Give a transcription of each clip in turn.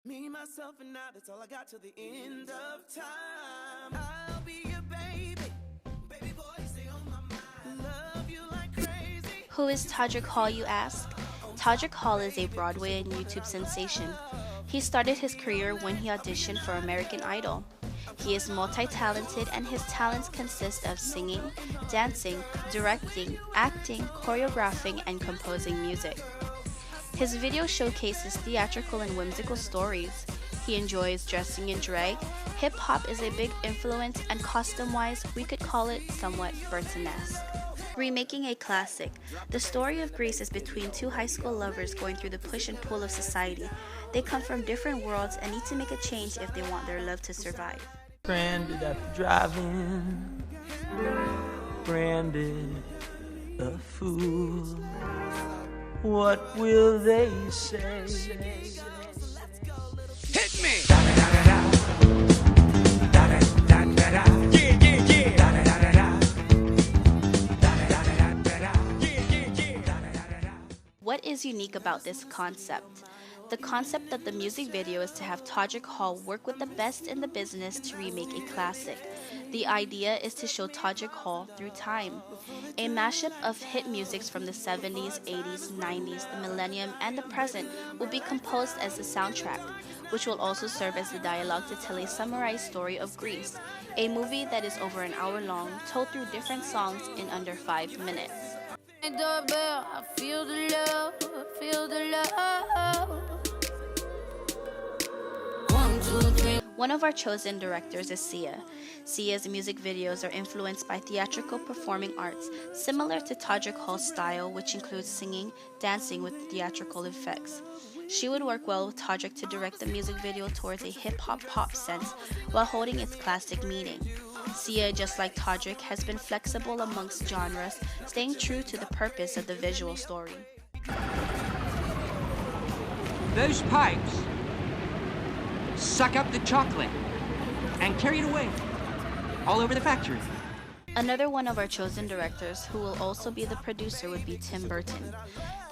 Me, myself, and I, that's all I got till the end of time. I'll be your baby, baby boy, stay on my mind. Love you like crazy. Who is Todrick Hall, you ask? Todrick Hall is a Broadway and YouTube sensation. He started his career when he auditioned for American Idol. He is multi talented, and his talents consist of singing, dancing, directing, acting, choreographing, and composing music. His video showcases theatrical and whimsical stories. He enjoys dressing in drag. Hip hop is a big influence, and costume wise, we could call it somewhat Burton-esque. Remaking a classic, the story of Grease is between two high school lovers going through the push and pull of society. They come from different worlds and need to make a change if they want their love to survive. Stranded at the drive-in, branded a fool. What will they say? Hit me! What is unique about this concept? The concept of the music video is to have Todrick Hall work with the best in the business to remake a classic. The idea is to show Todrick Hall through time. A mashup of hit musics from the 70s, 80s, 90s, the millennium, and the present will be composed as the soundtrack, which will also serve as the dialogue to tell a summarized story of Grease, a movie that is over an hour long, told through different songs in under 5 minutes. Doorbell, I feel the love, I feel the love. 1, 2, 3. One of our chosen directors is Sia. Sia's music videos are influenced by theatrical performing arts, similar to Todrick Hall's style, which includes singing, dancing with theatrical effects. She would work well with Todrick to direct the music video towards a hip-hop pop sense while holding its classic meaning. Sia, just like Todrick, has been flexible amongst genres, staying true to the purpose of the visual story. Those pipes suck up the chocolate and carry it away all over the factory. Another one of our chosen directors, who will also be the producer, would be Tim Burton.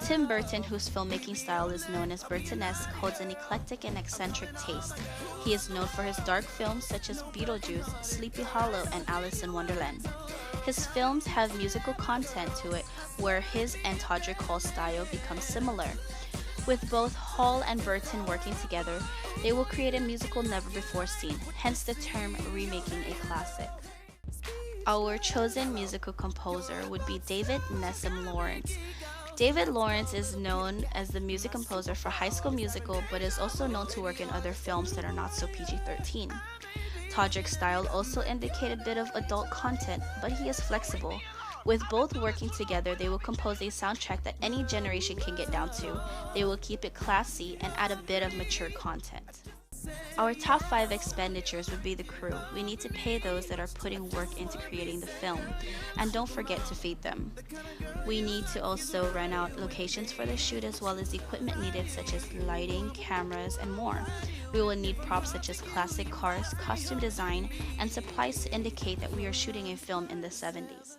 Tim Burton, whose filmmaking style is known as Burton-esque, holds an eclectic and eccentric taste. He is known for his dark films such as Beetlejuice, Sleepy Hollow, and Alice in Wonderland. His films have musical content to it, where his and Todrick Hall's style becomes similar. With both Hall and Burton working together, they will create a musical never before seen, hence the term remaking a classic. Our chosen musical composer would be David Nessim Lawrence. David Lawrence is known as the music composer for High School Musical, but is also known to work in other films that are not so PG-13. Todrick's style also indicate a bit of adult content, but he is flexible. With both working together, they will compose a soundtrack that any generation can get down to. They will keep it classy and add a bit of mature content. Our top 5 expenditures would be the crew. We need to pay those that are putting work into creating the film, and don't forget to feed them. We need to also rent out locations for the shoot, as well as equipment needed such as lighting, cameras, and more. We will need props such as classic cars, costume design, and supplies to indicate that we are shooting a film in the 70s.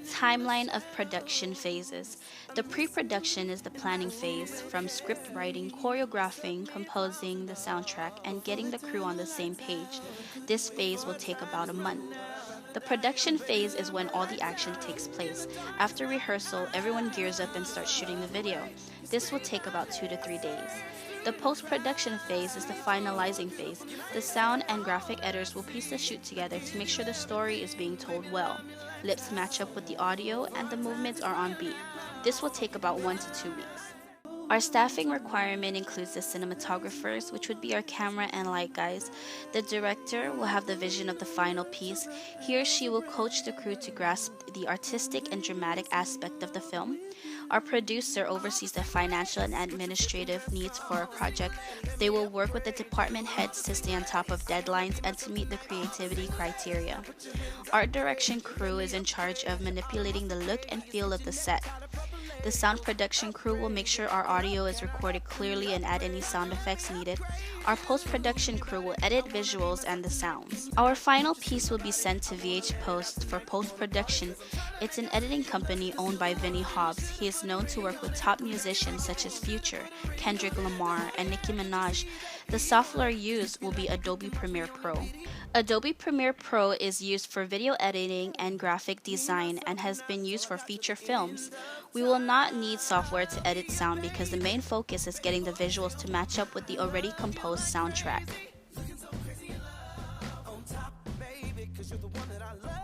Timeline of production phases. The pre-production is the planning phase, from script writing, choreographing, composing the soundtrack, and getting the crew on the same page. This phase will take about a month. The production phase is when all the action takes place. After rehearsal, everyone gears up and starts shooting the video. This will take about 2 to 3 days. The post-production phase is the finalizing phase. The sound and graphic editors will piece the shoot together to make sure the story is being told well. Lips match up with the audio and the movements are on beat. This will take about 1 to 2 weeks. Our staffing requirement includes the cinematographers, which would be our camera and light guys. The director will have the vision of the final piece. He or she will coach the crew to grasp the artistic and dramatic aspect of the film. Our producer oversees the financial and administrative needs for our project. They will work with the department heads to stay on top of deadlines and to meet the creativity criteria. Art direction crew is in charge of manipulating the look and feel of the set. The sound production crew will make sure our audio is recorded clearly and add any sound effects needed. Our post-production crew will edit visuals and the sounds. Our final piece will be sent to VH Post for post-production. It's an editing company owned by Vinnie Hobbs. He is known to work with top musicians such as Future, Kendrick Lamar, and Nicki Minaj. The software used will be Adobe Premiere Pro. Adobe Premiere Pro is used for video editing and graphic design and has been used for feature films. We will not need software to edit sound because the main focus is getting the visuals to match up with the already composed soundtrack. On top, baby, 'cause you're the one that I love.